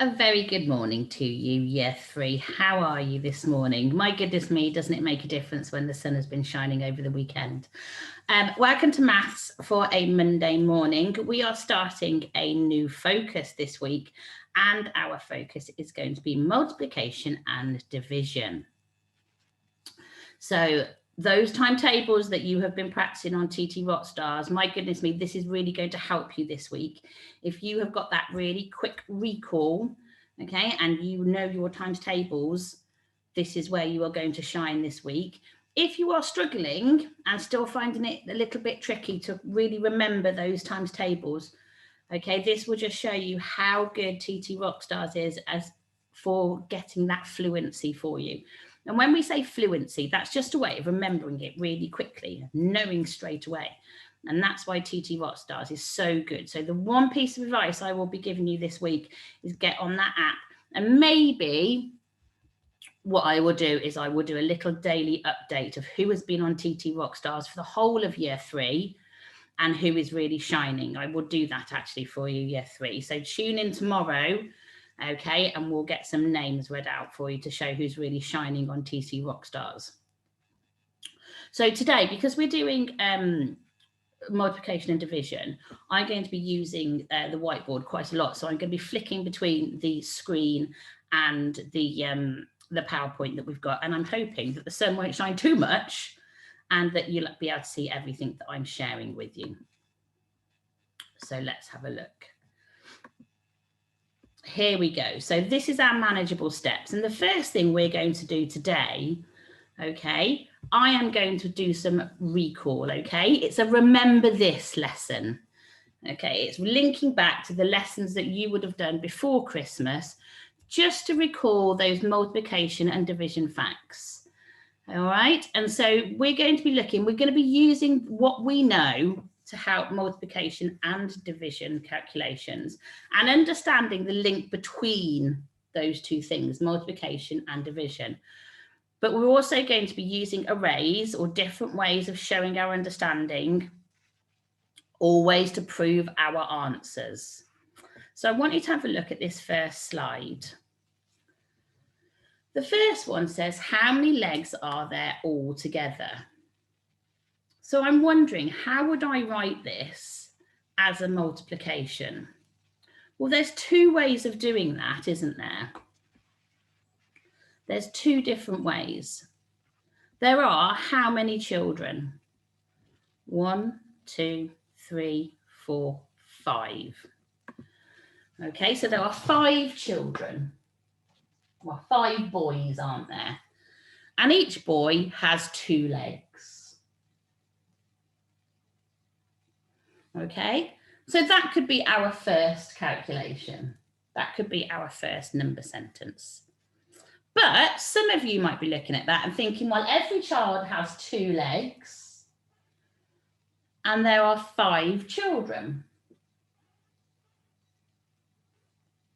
A very good morning to you, Year 3. How are you this morning? My goodness me, doesn't it make a difference when the sun has been shining over the weekend? Welcome to Maths for a Monday morning. We are starting a new focus this week, and our focus is going to be multiplication and division. So those timetables that you have been practicing on TT Rockstars, my goodness me, this is really going to help you this week. If you have got that really quick recall, okay, and you know your times tables, this is where you are going to shine this week. If you are struggling and still finding it a little bit tricky to really remember those times tables, okay, this will just show you how good TT Rockstars is as for getting that fluency for you. And when we say fluency, that's just a way of remembering it really quickly, knowing straight away. And that's why TT Rockstars is so good. So the one piece of advice I will be giving you this week is get on that app. And maybe what I will do is I will do a little daily update of who has been on TT Rockstars for the whole of Year 3 and who is really shining. I will do that actually for you, Year 3. So tune in tomorrow. Okay, and we'll get some names read out for you to show who's really shining on TT Rockstars. So today, because we're doing multiplication and division, I'm going to be using the whiteboard quite a lot. So I'm going to be flicking between the screen and the PowerPoint that we've got. And I'm hoping that the sun won't shine too much and that you'll be able to see everything that I'm sharing with you. So let's have a look. Here we go. So this is our manageable steps. And the first thing we're going to do today, okay, I am going to do some recall, okay? It's a remember this lesson, okay? It's linking back to the lessons that you would have done before Christmas, just to recall those multiplication and division facts, all right? And so we're going to be using what we know to help multiplication and division calculations and understanding the link between those two things, multiplication and division. But we're also going to be using arrays or different ways of showing our understanding, always to prove our answers. So I want you to have a look at this first slide. The first one says, how many legs are there all together? So I'm wondering, how would I write this as a multiplication? Well, there's two ways of doing that, isn't there? There's two different ways. There are how many children? 1, 2, 3, 4, 5. Okay, so there are 5 children. Well, 5 boys, aren't there? And each boy has 2 legs. Okay, so that could be our first calculation. That could be our first number sentence. But some of you might be looking at that and thinking, well, every child has 2 legs and there are 5 children.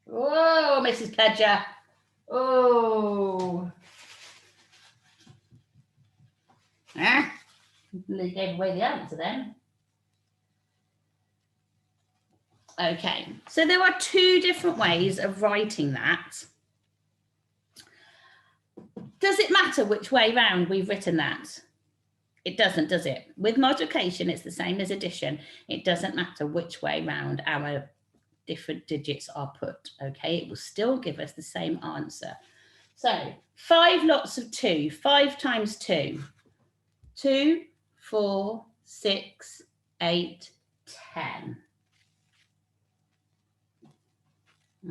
Oh, Mrs. Pledger. Oh. They gave away the answer then. Okay, so there are 2 different ways of writing that. Does it matter which way round we've written that? It doesn't, does it? With multiplication, it's the same as addition. It doesn't matter which way round our different digits are put, okay? It will still give us the same answer. So 5 lots of 2, 5 times 2. 2, 4, 6, 8, 10.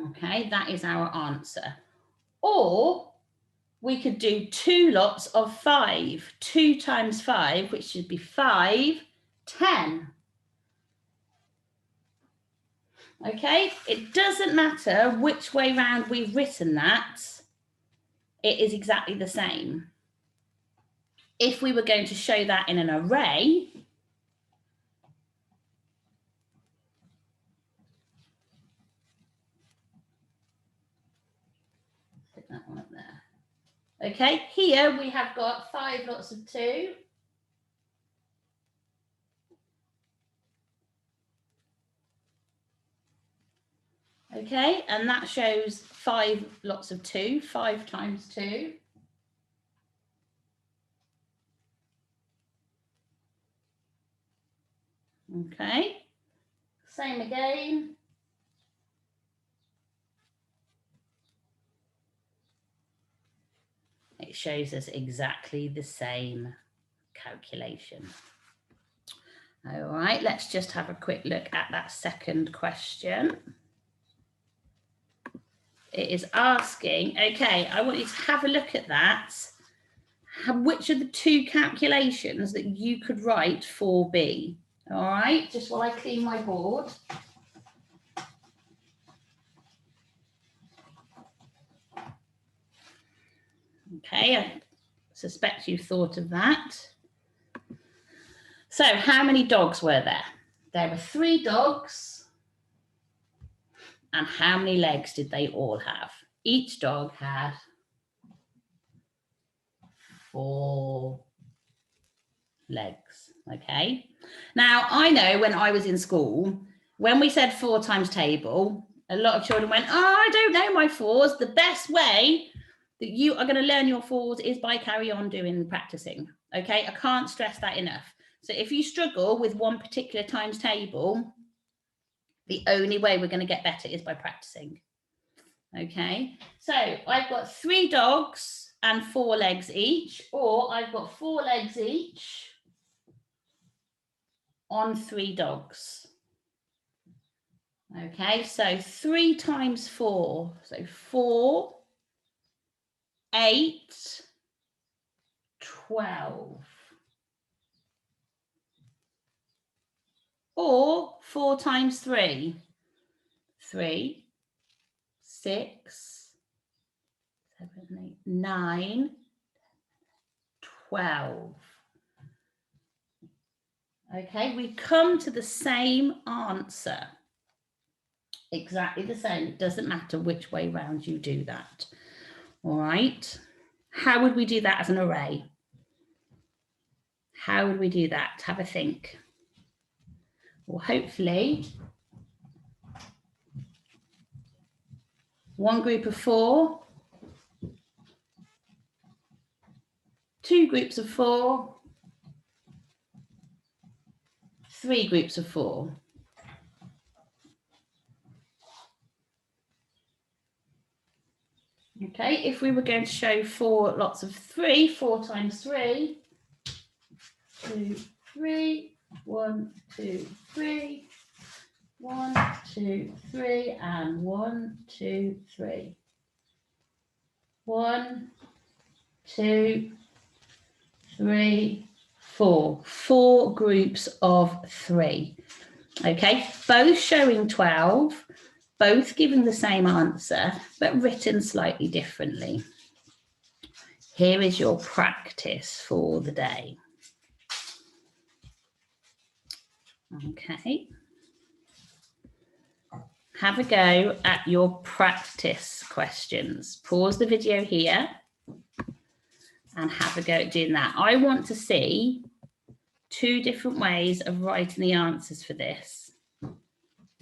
Okay, that is our answer. Or we could do 2 lots of 5. 2 times 5, which should be 5, 10. Okay, it doesn't matter which way round we've written that. It is exactly the same. If we were going to show that in an array, put that one up there. Okay, here we have got 5 lots of 2. Okay, and that shows 5 lots of 2, 5 times 2. Okay, same again. It shows us exactly the same calculation. All right, let's just have a quick look at that second question. It is asking, okay, I want you to have a look at that. Which are the 2 calculations that you could write for B? All right, just while I clean my board. Okay, I suspect you thought of that. So how many dogs were there? There were 3 dogs. And how many legs did they all have? Each dog had 4 legs, okay? Now, I know when I was in school, when we said 4 times table, a lot of children went, oh, I don't know my 4s. The best way that you are going to learn your 4s is by carry on doing practicing, okay? I can't stress that enough. So if you struggle with one particular times table, the only way we're going to get better is by practicing. Okay, so I've got 3 dogs and 4 legs each, or I've got 4 legs each on 3 dogs. Okay, so 3 times 4, so 4, 8, 12. Or 4 times 3, 3, 6, 7, 8, 9, 12. Okay, we come to the same answer. Exactly the same. It doesn't matter which way round you do that. All right. How would we do that as an array? How would we do that? Have a think. Well, hopefully, one group of 4, 2 groups of 4, 3 groups of 4. Okay, if we were going to show 4 lots of 3, 4 times 3, 2, 3, 1, 2, 3, 1, 2, 3, and 1, 2, 3. 1, 2, 3, 4. 4 groups of 3. Okay, both showing 12, both giving the same answer, but written slightly differently. Here is your practice for the day. Okay. Have a go at your practice questions. Pause the video here and have a go at doing that. I want to see 2 different ways of writing the answers for this.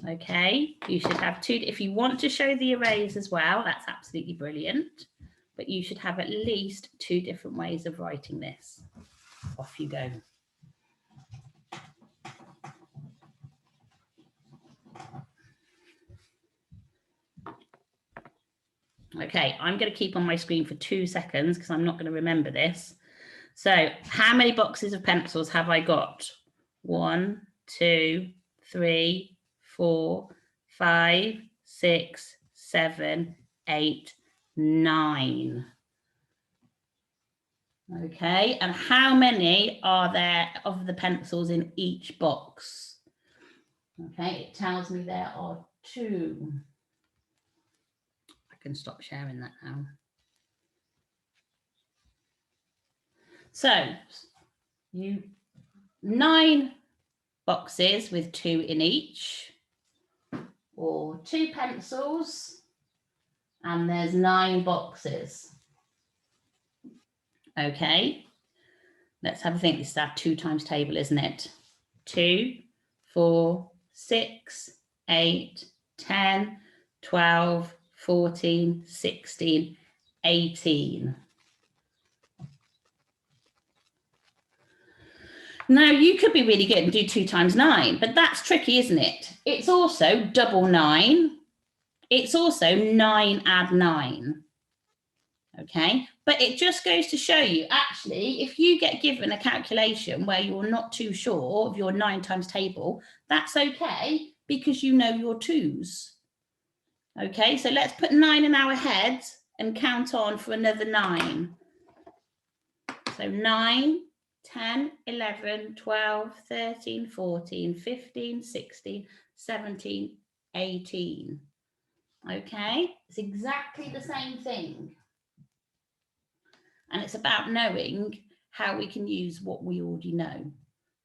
Okay, you should have 2. If you want to show the arrays as well, that's absolutely brilliant. But you should have at least 2 different ways of writing this. Off you go. Okay, I'm going to keep on my screen for 2 seconds because I'm not going to remember this. So how many boxes of pencils have I got? 1, 2, 3, 4, 5, 6, 7, 8, 9. Okay, and how many are there of the pencils in each box? Okay, it tells me there are 2. I can stop sharing that now. So, 9 boxes with 2 in each, or 2 pencils, and there's 9 boxes. Okay, let's have a think. This is our 2 times table, isn't it? 2, 4, 6, 8, 10, 12, 14, 16, 18. Now you could be really good and do 2 times 9, but that's tricky, isn't it? It's also double 9. It's also 9 add 9. Okay, but it just goes to show you, actually, if you get given a calculation where you're not too sure of your 9 times table, that's okay, because you know your 2's. Okay, so let's put 9 in our heads and count on for another 9. So 9, 10, 11, 12, 13, 14, 15, 16, 17, 18. Okay, it's exactly the same thing. And it's about knowing how we can use what we already know.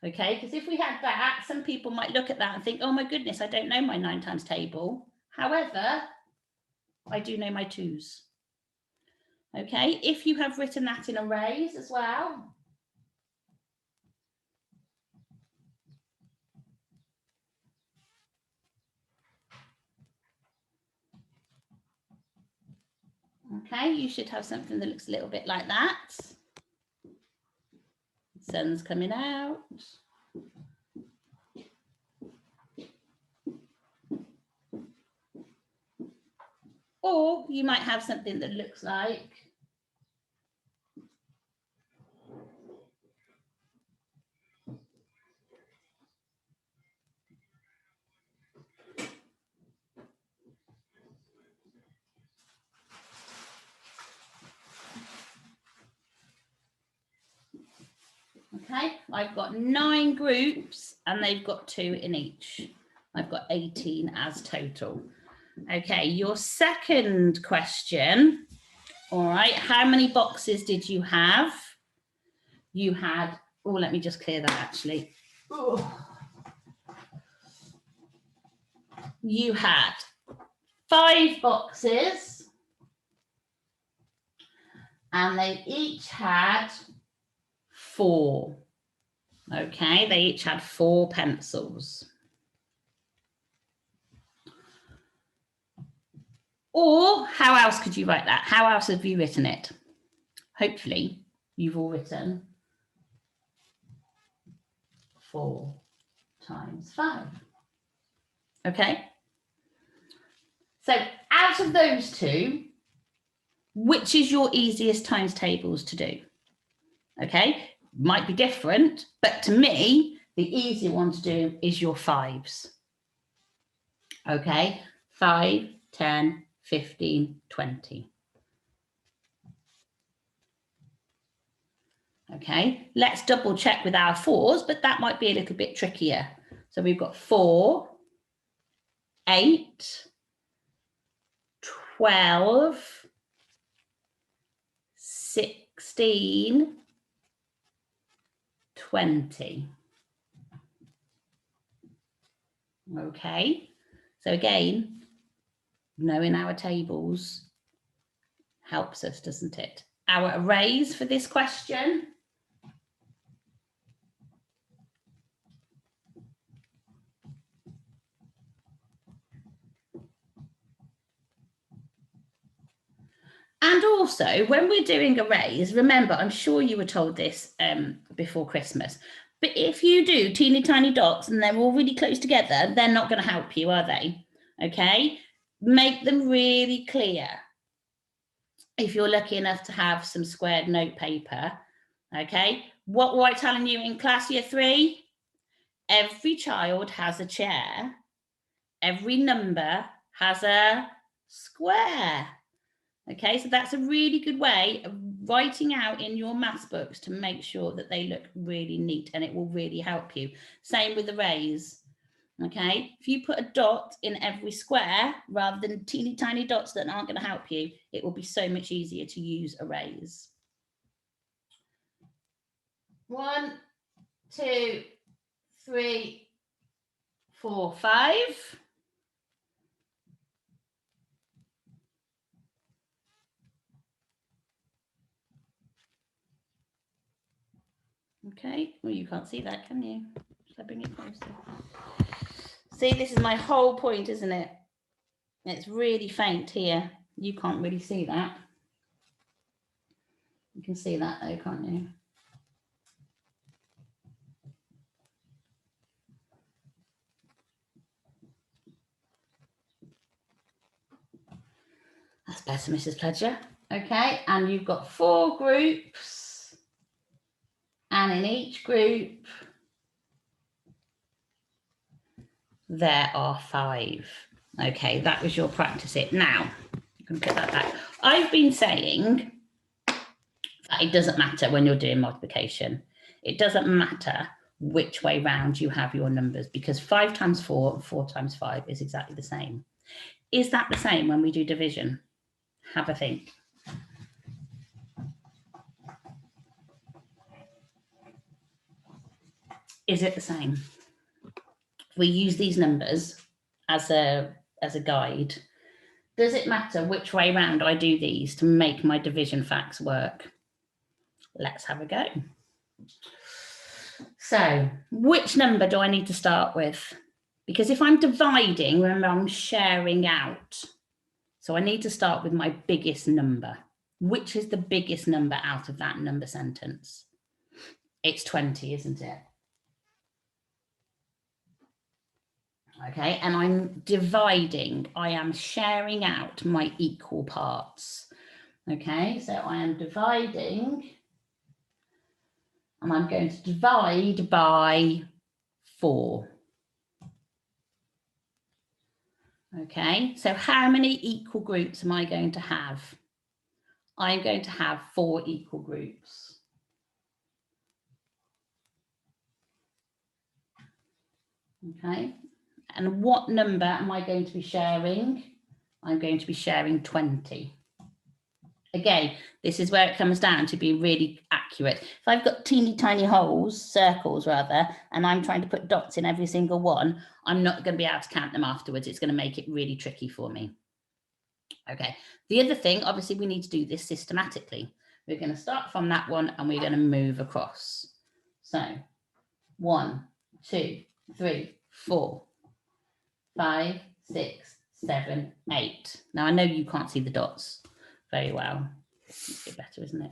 Okay, because if we had that, some people might look at that and think, oh my goodness, I don't know my 9 times table. However, I do know my 2's. Okay, if you have written that in arrays as well. Okay, you should have something that looks a little bit like that. The sun's coming out. Or you might have something that looks like okay, I've got 9 groups and they've got 2 in each. I've got 18 as total. Okay, your second question. All right, how many boxes did you have? You had, oh, let me just clear that actually. You had 5 boxes and they each had 4. Okay, they each had 4 pencils. Or how else could you write that? How else have you written it? Hopefully, you've all written 4 times 5. Okay. So out of those 2, which is your easiest times tables to do? Okay, might be different, but to me, the easier one to do is your 5's. Okay, 5, 10, 15, 20. Okay, let's double check with our 4's, but that might be a little bit trickier. So we've got 4, 8, 12, 16, 20. Okay, so again, knowing our tables helps us, doesn't it? Our arrays for this question. And also, when we're doing arrays, remember, I'm sure you were told this before Christmas, but if you do teeny tiny dots and they're all really close together, they're not going to help you, are they? Okay, make them really clear. If you're lucky enough to have some squared note paper, okay, what were I telling you in class year 3? Every child has a chair. Every number has a square. Okay, so that's a really good way of writing out in your maths books to make sure that they look really neat, and it will really help you. Same with arrays. Okay, if you put a dot in every square rather than teeny tiny dots that aren't going to help you, it will be so much easier to use arrays. 1, 2, 3, 4, 5. Okay, well, you can't see that, can you? Should I bring it closer? See, this is my whole point, isn't it? It's really faint here. You can't really see that. You can see that though, can't you? That's better, Mrs. Pledger. Okay, and you've got 4 groups. And in each group, there are 5. Okay, that was your practice it. Now, I'm going to put that back. I've been saying that it doesn't matter when you're doing multiplication. It doesn't matter which way round you have your numbers, because 5 times 4 and 4 times 5 is exactly the same. Is that the same when we do division? Have a think. Is it the same? We use these numbers as a guide. Does it matter which way round I do these to make my division facts work? Let's have a go. So, which number do I need to start with? Because if I'm dividing, remember I'm sharing out. So I need to start with my biggest number. Which is the biggest number out of that number sentence? It's 20, isn't it? Okay, and I'm dividing. I am sharing out my equal parts. Okay, so I am dividing, and I'm going to divide by 4. Okay, so how many equal groups am I going to have? I'm going to have 4 equal groups. Okay, and what number am I going to be sharing? I'm going to be sharing 20. Again, this is where it comes down to be really accurate. If I've got teeny tiny holes, circles rather, and I'm trying to put dots in every single one, I'm not going to be able to count them afterwards. It's going to make it really tricky for me. Okay, the other thing, obviously we need to do this systematically. We're going to start from that one and we're going to move across. So 1, 2, 3, 4, 5, 6, 7, 8. Now I know you can't see the dots very well. It's a bit better, isn't it?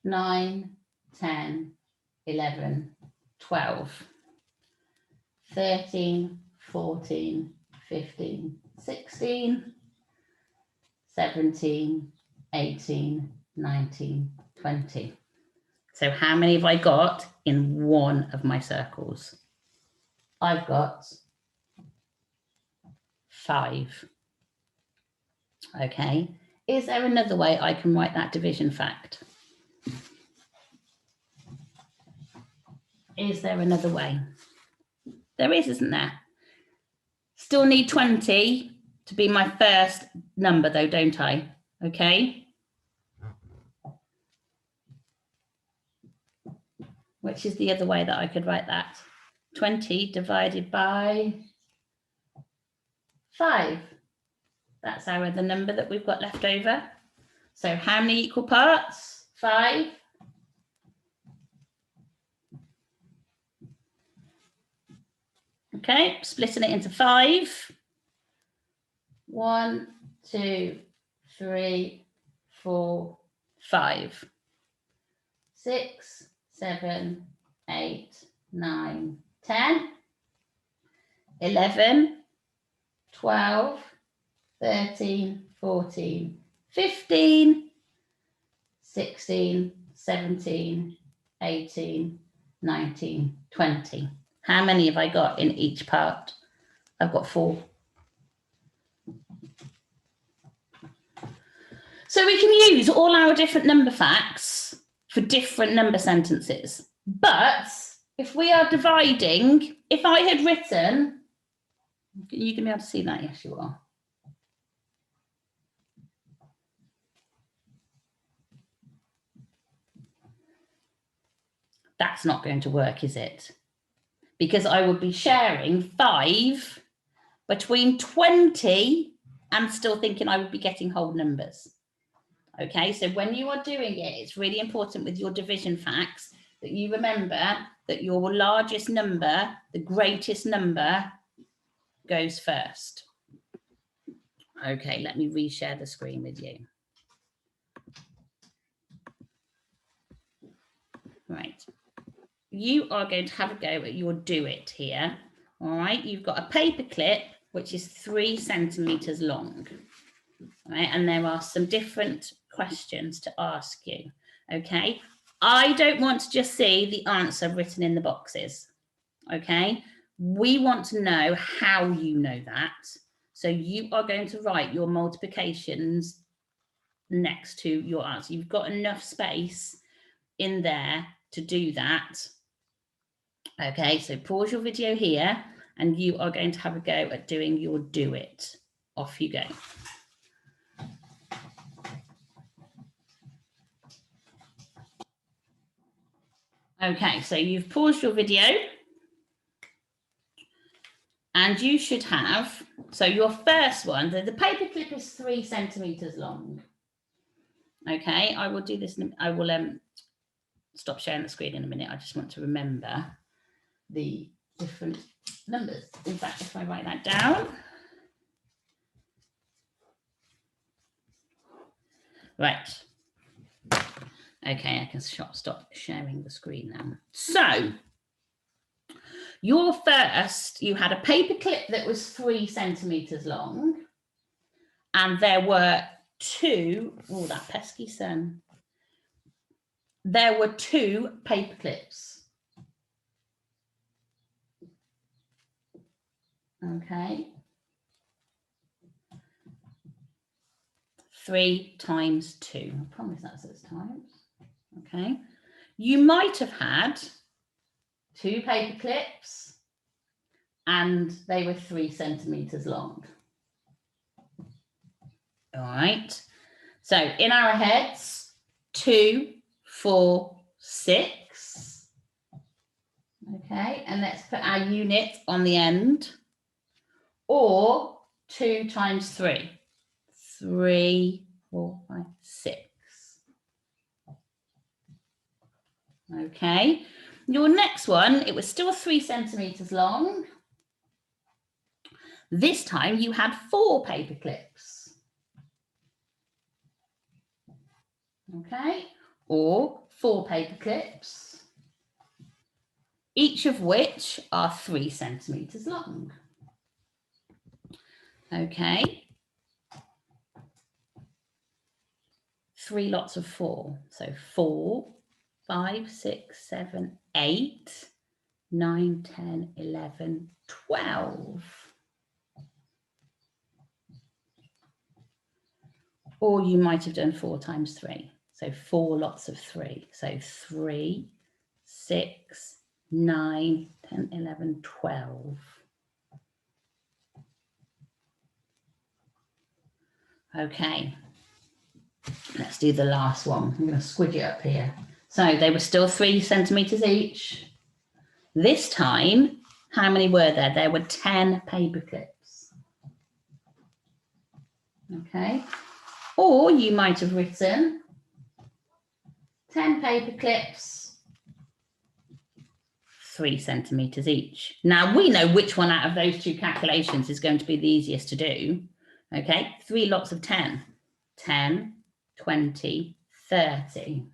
9, 10, 11, 12, 13, 14, 15, 16, 17, 18, 19, 20. So how many have I got in one of my circles? I've got 5. Okay. Is there another way I can write that division fact? Is there another way? There is, isn't there? Still need 20 to be my first number though, don't I? Okay. Which is the other way that I could write that? 20 divided by 5. That's our other number that we've got left over. So how many equal parts? 5. Okay, splitting it into 5. 1, 2, 3, 4, 5. 6, 7, 8, 9, 10, 11, 12, 13, 14, 15, 16, 17, 18, 19, 20. How many have I got in each part? I've got 4. So we can use all our different number facts for different number sentences. But if we are dividing, if I had written, you can be able to see that, yes you are. That's not going to work, is it? Because I would be sharing 5 between 20 and still thinking I would be getting whole numbers. Okay, so when you are doing it, it's really important with your division facts that you remember that your largest number, the greatest number, goes first. Okay, let me reshare the screen with you. Right. You are going to have a go at your do it here. All right, you've got a paper clip, which is 3 centimeters long. All right, and there are some different questions to ask you. Okay, I don't want to just see the answer written in the boxes. Okay, we want to know how you know that. So you are going to write your multiplications next to your answer. You've got enough space in there to do that. Okay, so pause your video here and you are going to have a go at doing your do it. Off you go. Okay, so you've paused your video and you should have, so your first one, the paper clip is 3 centimeters long. Okay, I will do this, I will stop sharing the screen in a minute. I just want to remember the different numbers. In fact, if I write that down. Right. Okay, I can stop sharing the screen now. So, your first, you had a paper clip that was 3 centimeters long, and there were 2, oh, that pesky sun. There were 2 paper clips. Okay. 3 times 2. I promise that's those times. Okay. You might have had 2 paper clips and they were 3 centimeters long. All right. So in our heads, 2, 4, 6. Okay. And let's put our unit on the end. Or 2 times 3. 3, 4, 5, 6. Okay, your next one, it was still 3 centimeters long. This time you had 4 paper clips. Okay, or 4 paper clips, each of which are 3 centimeters long. Okay. 3 lots of 4. So 4, 5, 6, 7, 8, 9, 10, 11, 12. Or you might have done 4 times 3. So 4 lots of 3. So 3, 6, 9, 10, 11, 12. Okay. Let's do the last one. I'm going to squidge it up here. So they were still 3 centimeters each. This time, how many were there? There were 10 paper clips. Okay. Or you might have written 10 paper clips, 3 centimeters each. Now we know which one out of those 2 calculations is going to be the easiest to do. Okay. 3 lots of 10. 10, 20, 30.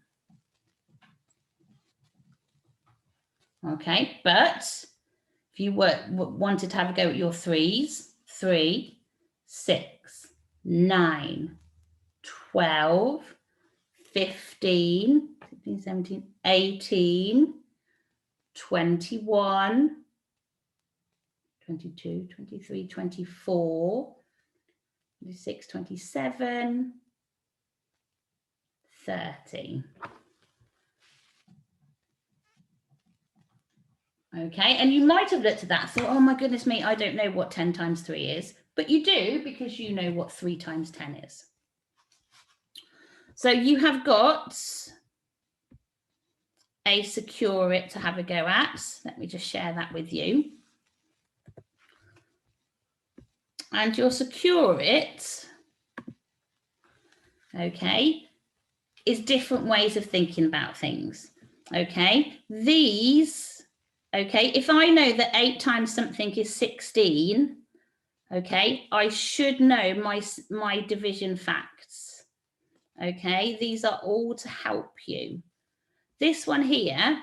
Okay, but if you wanted to have a go at your 3s, 3, 6, 9, 12, 15, 16, 17, 18, 21, 22, 23, 24, 26, 27, 30. Okay, and you might have looked at that and thought, oh my goodness me, I don't know what 10 times 3 is, but you do because you know what 3 times 10 is. So you have got a Secure It to have a go at. Let me just share that with you. And your Secure It, okay, is different ways of thinking about things. Okay, these, okay, if I know that 8 times something is 16, Okay, I should know my division facts. Okay, these are all to help you. This one here,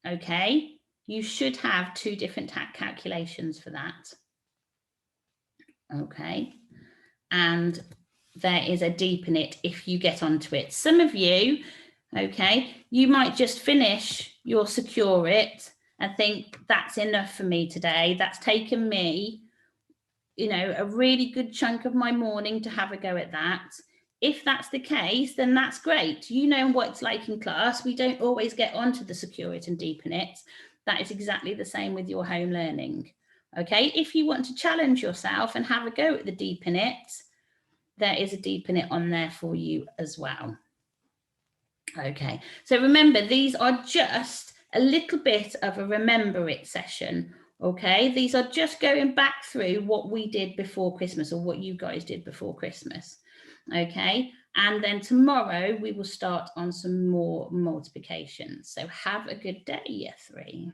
okay, you should have 2 different calculations for that. Okay, and there is a deepen it if you get onto it. Some of you, okay, you might just finish your secure it and think that's enough for me today. That's taken me, you know, a really good chunk of my morning to have a go at that. If that's the case, then that's great. You know what it's like in class. We don't always get onto the secure it and deepen it. That is exactly the same with your home learning. Okay, if you want to challenge yourself and have a go at the deepen it, there is a deepen it on there for you as well. Okay, so remember, these are just a little bit of a remember it session. Okay, these are just going back through what we did before Christmas, or what you guys did before Christmas. Okay, and then tomorrow we will start on some more multiplications. So have a good day, year 3.